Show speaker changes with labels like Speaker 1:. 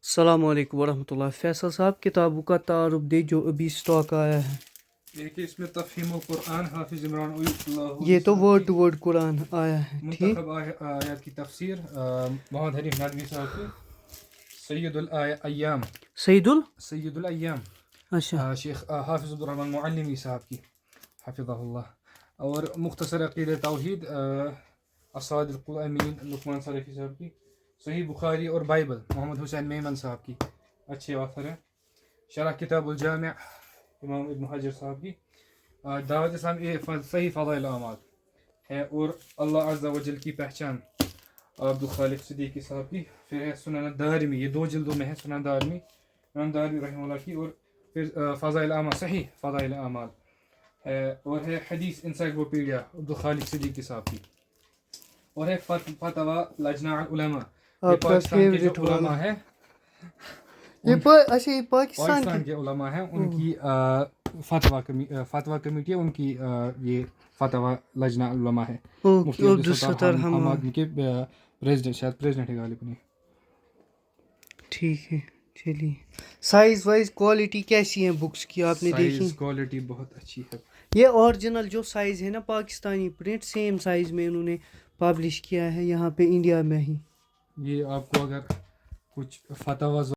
Speaker 1: السلام علیکم ورحمۃ اللہ. فیصل صاحب کتابوں کا تعارف دے جو ابھی اسٹاک آیا ہے.
Speaker 2: ایک اس میں تفہیم القرآن حافظ عمران اللہ
Speaker 1: یہ تو ورڈ ٹو ورڈ قرآن آیا ہے. ٹھیک.
Speaker 2: منتخب آیات کی تفسیر محمد حنیف ندوی صاحب کی. سید الایام
Speaker 1: سید
Speaker 2: الایام
Speaker 1: اچھا
Speaker 2: شیخ حافظ الرحمن معلمی صاحب کی حفظہ اللہ. اور مختصر عقید توحید الصادق الامین لقمان صالحی صاحب کی. صحیح بخاری اور بائبل محمد حسین میمن صاحب کی اچھے آثر ہیں. شرح کتاب الجامع امام ابن حجر صاحب کی. دعوت اسلام صحیح فضائل اعمال ہے اور اللہ عز و جل کی پہچان عبد الخالق صدیقی صاحب کی. پھر ہے سنن دارمی، یہ 2 جلدوں میں ہے سنن دارمی امام دارمی رحمہ اللہ کی. اور پھر فضائل اعمال صحیح فضائل اعمال ہے. اور ہے حدیث انسائکلوپیڈیا عبد الخالق صدیقی صاحب کی. اور ہے فتویٰ لجنہ العلماء، یہ پاکستان کے جو علماء ہیں
Speaker 1: اچھا یہ
Speaker 2: پاکستان کے علماء ہیں ان کی فتویٰ کمیٹی، ان کی یہ فتویٰ لجنہ علماء ہے. مفتی عبدالستار حماد کے پریزیڈنٹ، شاید پریزیڈنٹ ہے غالباً.
Speaker 1: ٹھیک ہے چلیے. سائز وائز کوالٹی کیسی ہیں بکس کی آپ نے دیکھی؟
Speaker 2: سائز کوالٹی بہت اچھی ہے.
Speaker 1: یہ اوریجنل جو سائز ہے نا پاکستانی پرنٹ سیم سائز میں انہوں نے پبلش کیا ہے یہاں پہ انڈیا میں ہی.
Speaker 2: یہ آپ کو اگر کچھ فتویٰ